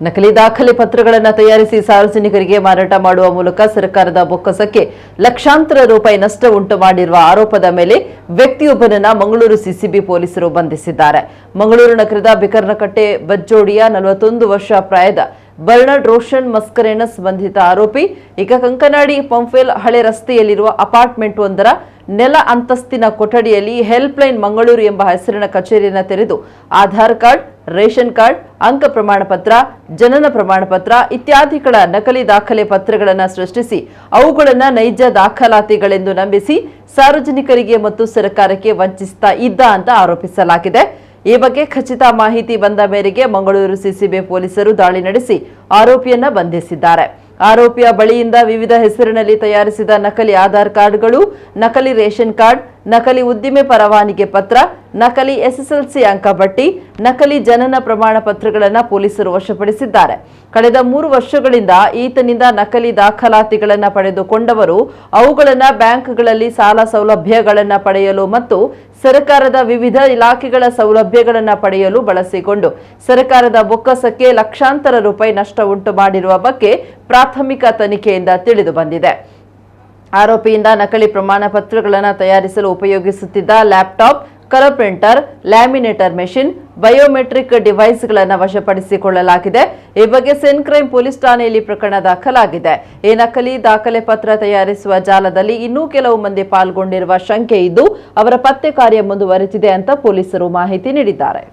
ನಕಲಿ ದಾಖಲೆ ಪತ್ರಗಳನ್ನು ತಯಾರಿಸಿ ಸಾರ್ವಜನಿಕರಿಗೆ ಮಾರಾಟ ಮಾಡುವ ಮೂಲಕ ಸರ್ಕಾರದ ಬೊಕ್ಕಸಕ್ಕೆ ಲಕ್ಷಾಂತರ ರೂಪಾಯಿ ನಷ್ಟ ಉಂಟು ಮಾಡಿರುವ ಆರೋಪದ ಮೇಲೆ ವ್ಯಕ್ತಿಯೊಬ್ಬನನ್ನ ಮಂಗಳೂರು ಸಿಸಿಬಿ ಪೊಲೀಸರು ಬಂಧಿಸಿದ್ದಾರೆ. ಮಂಗಳೂರು ನಗರದ ಬಿಕರ್ನಕಟ್ಟೆ ಬಜ್ಜೋಡಿಯ 41 ವರ್ಷ ಪ್ರಾಯದ ಬರ್ನಾರ್ಡ್ ರೋಷನ್ ಮಸ್ಕರೇನಸ್ ಬಂಧಿತ ಆರೋಪಿ. ಈಗ ಕಂಕನಾಡಿ ಪಂಫೇಲ್ ಹಳೆ ರಸ್ತೆಯಲ್ಲಿರುವ ಅಪಾರ್ಟ್ಮೆಂಟ್ ಒಂದರ ನೆಲ ಅಂತಸ್ತಿನ ಕೊಠಡಿಯಲ್ಲಿ ಹೆಲ್ಪ್ಲೈನ್ ಮಂಗಳೂರು ಎಂಬ ಹೆಸರಿನ ಕಚೇರಿಯನ್ನು ತೆರೆದು ಆಧಾರ್ ಕಾರ್ಡ್, ರೇಷನ್ ಕಾರ್ಡ್, ಅಂಕ ಪ್ರಮಾಣ ಪತ್ರ, ಜನನ ಪ್ರಮಾಣ ಪತ್ರ ಇತ್ಯಾದಿಗಳ ನಕಲಿ ದಾಖಲೆ ಪತ್ರಗಳನ್ನು ಸೃಷ್ಟಿಸಿ ಅವುಗಳನ್ನು ನೈಜ ದಾಖಲಾತಿಗಳೆಂದು ನಂಬಿಸಿ ಸಾರ್ವಜನಿಕರಿಗೆ ಮತ್ತು ಸರ್ಕಾರಕ್ಕೆ ವಂಚಿಸ್ತಾ ಇದ್ದ ಅಂತ ಆರೋಪಿಸಲಾಗಿದೆ. ಈ ಬಗ್ಗೆ ಖಚಿತ ಮಾಹಿತಿ ಬಂದ ಮೇರೆಗೆ ಮಂಗಳೂರು ಸಿಸಿಬಿ ಪೊಲೀಸರು ದಾಳಿ ನಡೆಸಿ ಆರೋಪಿಯನ್ನ ಬಂಧಿಸಿದ್ದಾರೆ. ಆರೋಪಿಯ ಬಳಿಯಿಂದ ವಿವಿಧ ಹೆಸರಿನಲ್ಲಿ ತಯಾರಿಸಿದ ನಕಲಿ ಆಧಾರ್ ಕಾರ್ಡ್ಗಳು, ನಕಲಿ ರೇಷನ್ ಕಾರ್ಡ್, ನಕಲಿ ಉದ್ದಿಮೆ ಪರವಾನಗಿ ಪತ್ರ, ನಕಲಿ ಎಸ್ಎಸ್ಎಲ್ಸಿ ಅಂಕಪಟ್ಟಿ, ನಕಲಿ ಜನನ ಪ್ರಮಾಣ ಪತ್ರಗಳನ್ನು ಪೊಲೀಸರು ವಶಪಡಿಸಿದ್ದಾರೆ. ಕಳೆದ 3 ವರ್ಷಗಳಿಂದ ಈತನಿಂದ ನಕಲಿ ದಾಖಲಾತಿಗಳನ್ನು ಪಡೆದುಕೊಂಡವರು ಅವುಗಳನ್ನು ಬ್ಯಾಂಕ್ಗಳಲ್ಲಿ ಸಾಲ ಸೌಲಭ್ಯಗಳನ್ನು ಪಡೆಯಲು ಮತ್ತು ಸರ್ಕಾರದ ವಿವಿಧ ಇಲಾಖೆಗಳ ಸೌಲಭ್ಯಗಳನ್ನು ಪಡೆಯಲು ಬಳಸಿಕೊಂಡು ಸರ್ಕಾರದ ಬೊಕ್ಕಸಕ್ಕೆ ಲಕ್ಷಾಂತರ ರೂಪಾಯಿ ನಷ್ಟ ಉಂಟು ಮಾಡಿರುವ ಬಗ್ಗೆ ಪ್ರಾಥಮಿಕ ತನಿಖೆಯಿಂದ ತಿಳಿದು ಬಂದಿದೆ. ಆರೋಪಿಯಿಂದ ನಕಲಿ ಪ್ರಮಾಣ ಪತ್ರಗಳನ್ನು ತಯಾರಿಸಲು ಉಪಯೋಗಿಸುತ್ತಿದ್ದ laptop, colour printer, laminator machine, biometric ಡಿವೈಸ್ಗಳನ್ನು ವಶಪಡಿಸಿಕೊಳ್ಳಲಾಗಿದೆ. ಈ ಬಗ್ಗೆ ಸೆನ್ಕ್ರೈಮ್ ಪೊಲೀಸ್ ಠಾಣೆಯಲ್ಲಿ ಪ್ರಕರಣ ದಾಖಲಾಗಿದೆ. ಈ ನಕಲಿ ದಾಖಲೆ ಪತ್ರ ತಯಾರಿಸುವ ಜಾಲದಲ್ಲಿ ಇನ್ನೂ ಕೆಲವು ಮಂದಿ ಪಾಲ್ಗೊಂಡಿರುವ ಶಂಕೆ ಇದ್ದು ಅವರ ಪತ್ತೆ ಕಾರ್ಯ ಮುಂದುವರೆದಿದೆ ಅಂತ ಪೊಲೀಸರು ಮಾಹಿತಿ ನೀಡಿದ್ದಾರೆ.